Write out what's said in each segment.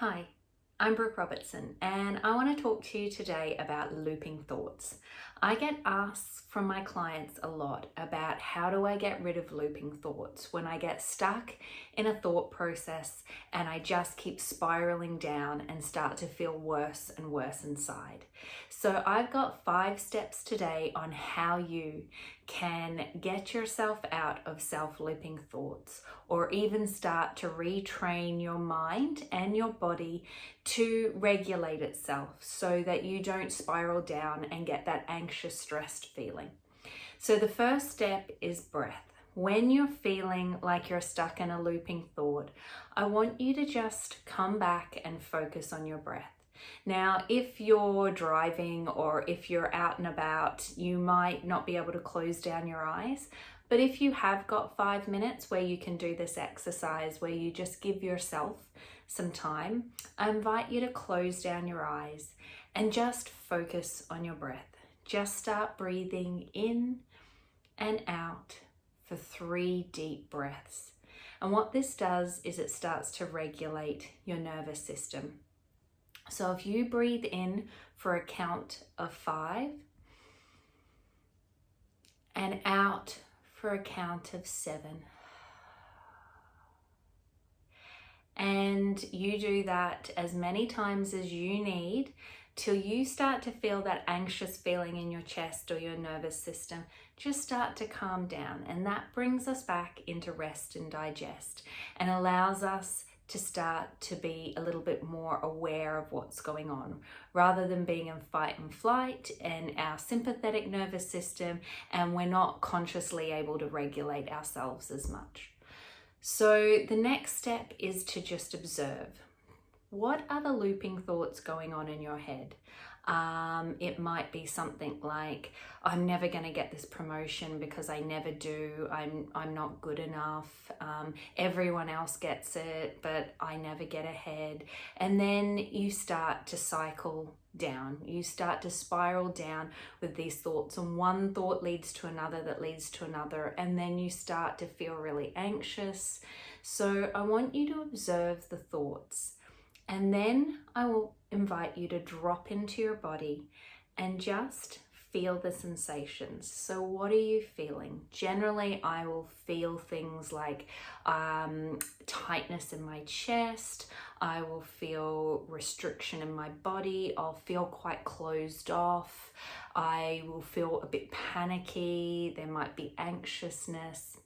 Hi, I'm Brooke and I want to talk to you today about looping thoughts. I get asked from my clients a lot about how do I get rid of looping thoughts when I get stuck in a thought process and I just keep spiraling down and start to feel worse and worse inside. So I've got 5 steps today on how you can get yourself out of self-looping thoughts, or even start to retrain your mind and your body to regulate itself so that you don't spiral down and get that anxious, stressed feeling. So the first step is breath. When you're feeling like you're stuck in a looping thought, I want you to just come back and focus on your breath. Now, if you're driving or if you're out and about, you might not be able to close down your eyes. But if you have got 5 minutes where you can do this exercise, where you just give yourself some time, I invite you to close down your eyes and just focus on your breath. Just start breathing in and out for 3 deep breaths. And what this does is it starts to regulate your nervous system. So if you breathe in for a count of 5 and out for a count of 7, and you do that as many times as you need till you start to feel that anxious feeling in your chest or your nervous system, just start to calm down. And that brings us back into rest and digest and allows us to start to be a little bit more aware of what's going on, rather than being in fight and flight and our sympathetic nervous system, and we're not consciously able to regulate ourselves as much. So the next step is to just observe. What are the looping thoughts going on in your head? It might be something like, I'm never going to get this promotion because I never do. I'm not good enough. Everyone else gets it, but I never get ahead. And then you start to cycle down. You start to spiral down with these thoughts, and one thought leads to another that leads to another, and then you start to feel really anxious. So I want you to observe the thoughts. And then I will invite you to drop into your body and just feel the sensations. So what are you feeling? Generally, I will feel things like tightness in my chest. I will feel restriction in my body. I'll feel quite closed off. I will feel a bit panicky. There might be anxiousness.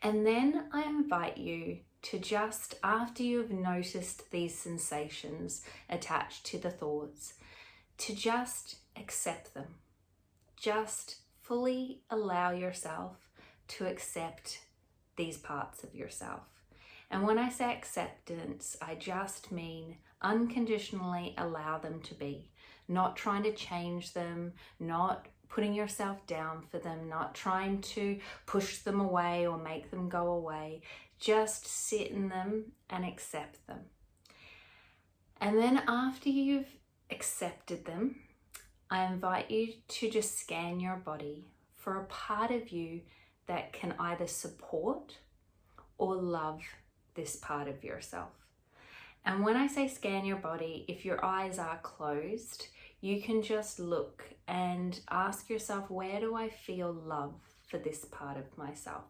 And then I invite you to just, after you've noticed these sensations attached to the thoughts, to just accept them. Just fully allow yourself to accept these parts of yourself. And when I say acceptance, I just mean unconditionally allow them to be, not trying to change them, not putting yourself down for them, not trying to push them away or make them go away. Just sit in them and accept them. And then after you've accepted them, I invite you to just scan your body for a part of you that can either support or love this part of yourself. And when I say scan your body, if your eyes are closed, you can just look and ask yourself, where do I feel love for this part of myself?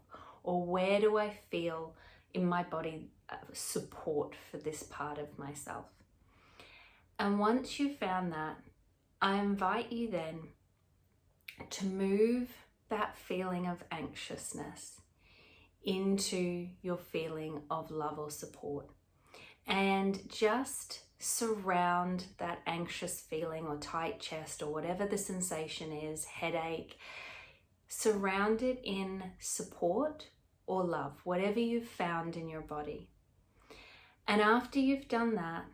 Or where do I feel in my body support for this part of myself? And once you've found that, I invite you then to move that feeling of anxiousness into your feeling of love or support. And just surround that anxious feeling or tight chest or whatever the sensation is, headache, surround it in support or love, whatever you've found in your body. And after you've done that,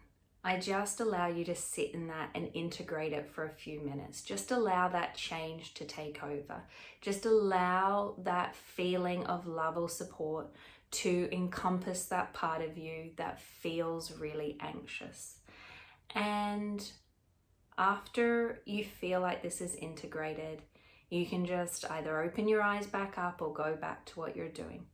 I just allow you to sit in that and integrate it for a few minutes. Just allow that change to take over. Just allow that feeling of love or support to encompass that part of you that feels really anxious. And after you feel like this is integrated, you can just either open your eyes back up or go back to what you're doing.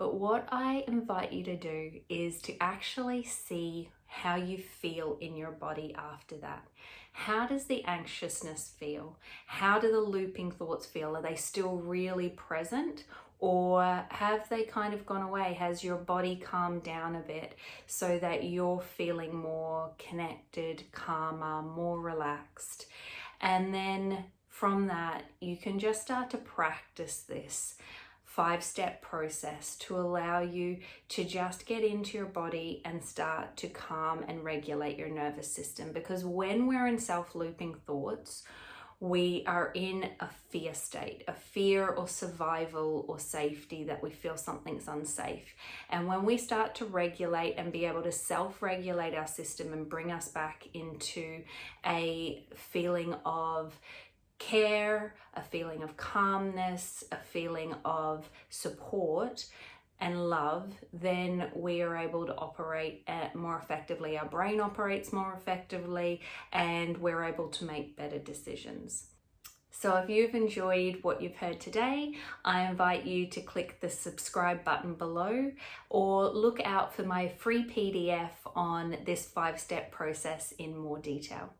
But what I invite you to do is to actually see how you feel in your body after that. How does the anxiousness feel? How do the looping thoughts feel? Are they still really present? Or have they kind of gone away? Has your body calmed down a bit so that you're feeling more connected, calmer, more relaxed? And then from that, you can just start to practice this 5-step process to allow you to just get into your body and start to calm and regulate your nervous system. Because when we're in self-looping thoughts, we are in a fear state, a fear or survival or safety, that we feel something's unsafe. And when we start to regulate and be able to self-regulate our system and bring us back into a feeling of care, a feeling of calmness, a feeling of support and love, then we are able to operate more effectively. Our brain operates more effectively and we're able to make better decisions. So if you've enjoyed what you've heard today, I invite you to click the subscribe button below, or look out for my free PDF on this 5-step process in more detail.